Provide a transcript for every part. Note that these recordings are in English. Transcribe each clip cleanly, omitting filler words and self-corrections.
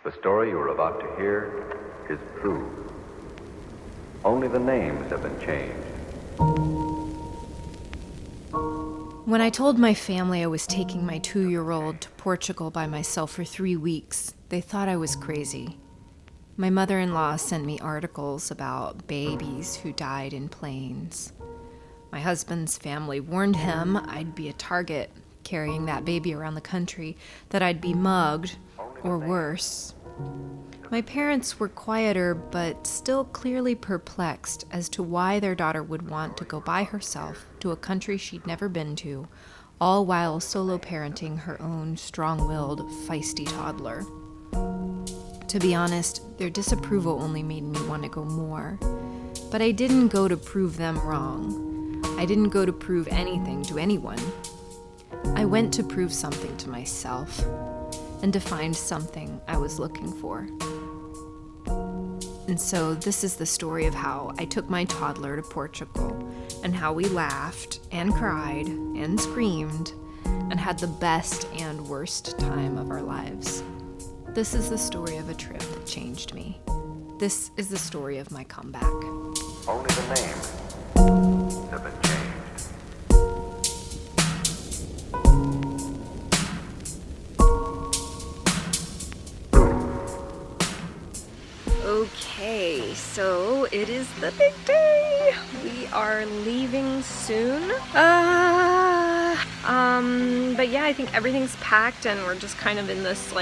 The story you are about to hear is true. Only the names have been changed. When I told my family I was taking my 2-year-old to Portugal by myself for 3 weeks, they thought I was crazy. My mother-in-law sent me articles about babies who died in planes. My husband's family warned him I'd be a target carrying that baby around the country, that I'd be mugged, or worse. My parents were quieter, but still clearly perplexed as to why their daughter would want to go by herself to a country she'd never been to, all while solo parenting her own strong-willed, feisty toddler. To be honest, their disapproval only made me want to go more. But I didn't go to prove them wrong. I didn't go to prove anything to anyone. I went to prove something to myself, and to find something I was looking for. And so this is the story of how I took my toddler to Portugal, and how we laughed and cried and screamed and had the best and worst time of our lives. This is the story of a trip that changed me. This is the story of my comeback. Only the names have been changed. Okay, so it is the big day. We are leaving soon. But yeah, I think everything's packed and we're just kind of in this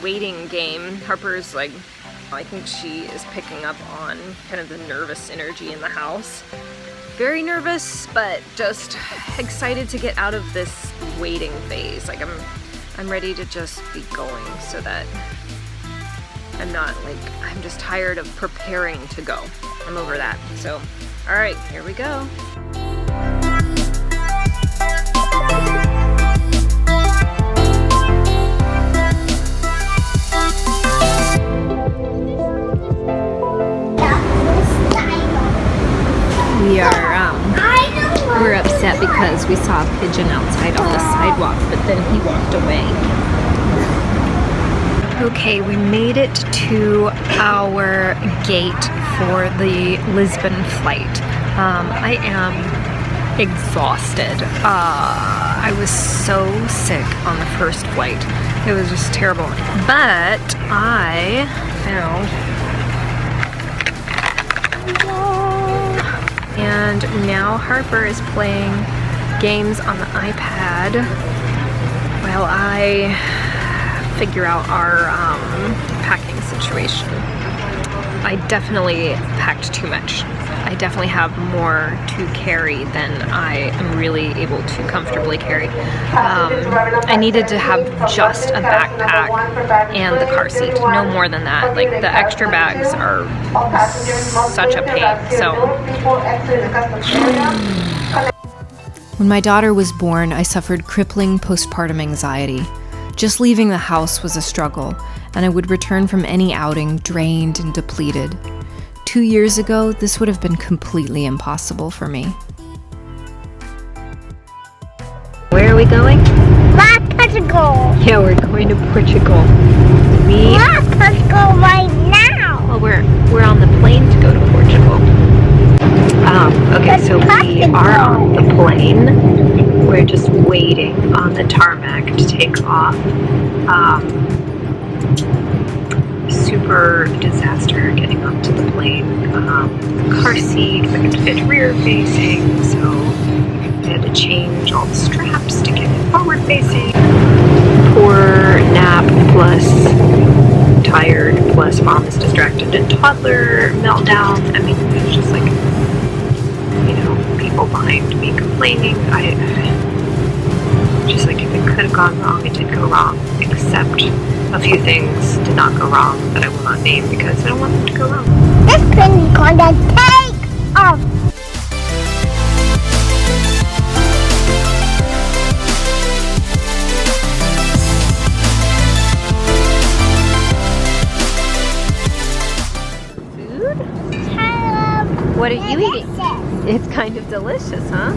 waiting game. Harper's I think she is picking up on kind of the nervous energy in the house. Very nervous, but just excited to get out of this waiting phase. I'm ready to just be going so that I'm just tired of preparing to go. I'm over that. So, all right, here we go. We're upset because we saw a pigeon outside on the sidewalk, but then he walked away. Okay, we made it to our gate for the Lisbon flight. I am exhausted. I was so sick on the first flight. It was just terrible. But I found... And now Harper is playing games on the iPad while I figure out our packing situation. I definitely packed too much. I definitely have more to carry than I am really able to comfortably carry. I needed to have just a backpack and the car seat, no more than that. The extra bags are such a pain. So when my daughter was born, I suffered crippling postpartum anxiety. Just leaving the house was a struggle, and I would return from any outing drained and depleted. 2 years ago, this would have been completely impossible for me. Where are we going? Portugal. Yeah, we're going to Portugal. Portugal right now. Well, we're on the plane to go to Portugal. Okay, so we are on the plane. We're just waiting on the tarmac to take off. Super disaster getting onto the plane. The car seat couldn't fit rear facing, so we had to change all the straps to get it forward facing. Poor nap plus tired plus mom is distracted and toddler meltdown. I mean, it's just people behind me complaining. If it could have gone wrong, it did go wrong, except a few things did not go wrong that I will not name because I don't want them to go wrong. This thing is gonna take off. Food? Hello. What are you eating? It's kind of delicious, huh?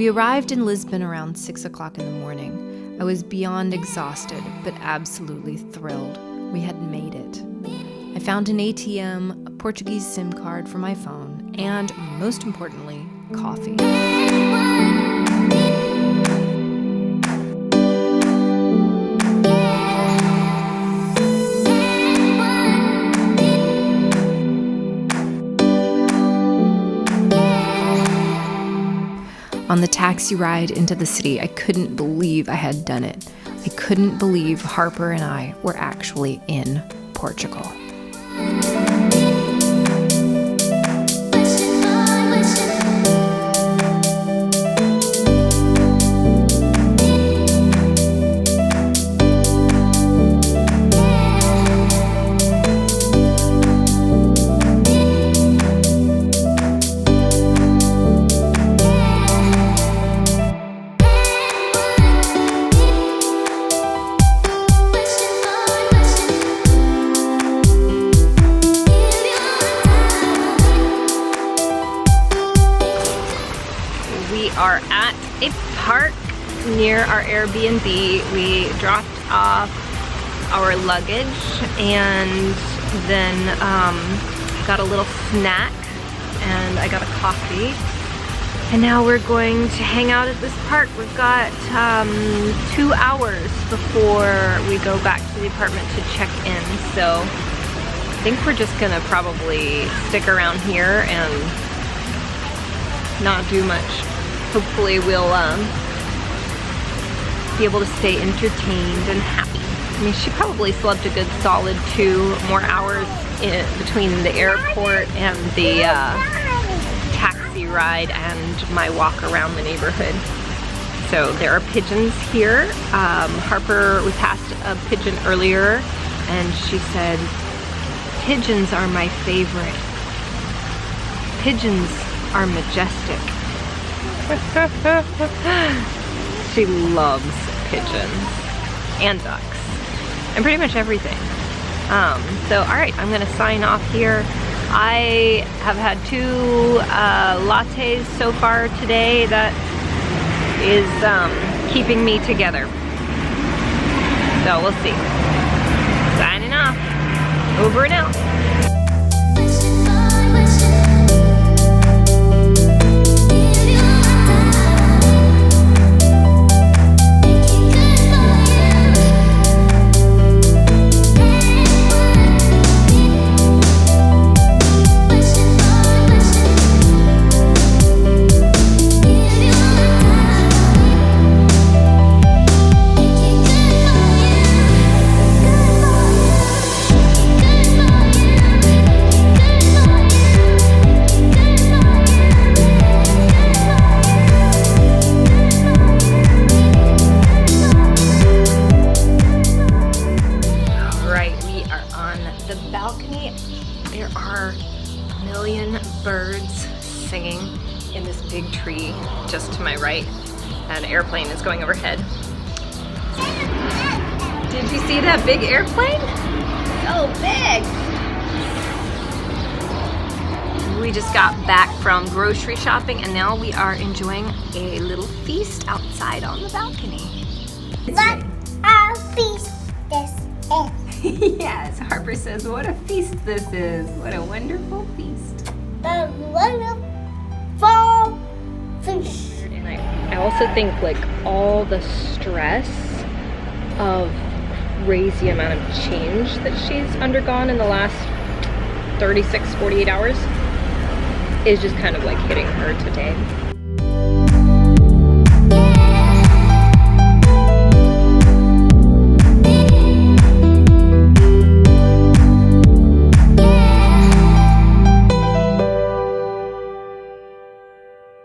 We arrived in Lisbon around 6 o'clock in the morning. I was beyond exhausted, but absolutely thrilled. We had made it. I found an ATM, a Portuguese SIM card for my phone, and, most importantly, coffee. On the taxi ride into the city, I couldn't believe I had done it. I couldn't believe Harper and I were actually in Portugal. We are at a park near our Airbnb. We dropped off our luggage and then got a little snack and I got a coffee. And now we're going to hang out at this park. We've got 2 hours before we go back to the apartment to check in. So I think we're just gonna probably stick around here and not do much. Hopefully we'll be able to stay entertained and happy. I mean, she probably slept a good solid 2 more hours between the airport and the taxi ride and my walk around the neighborhood. So there are pigeons here. Harper, we passed a pigeon earlier and she said, "Pigeons are my favorite. Pigeons are majestic." She loves pigeons and ducks and pretty much everything. So all right, I'm gonna sign off here. I have had 2 lattes so far today. That is keeping me together. So we'll see. Signing off. Over and out. There are a million birds singing in this big tree just to my right. An airplane is going overhead. Did you see that big airplane? So big! We just got back from grocery shopping and now we are enjoying a little feast outside on the balcony. What a feast this is. Yes, Harper says, what a feast this is. What a wonderful feast. The wonderful feast. And I also think like all the stress of raising the amount of change that she's undergone in the last 36, 48 hours is just kind of like hitting her today.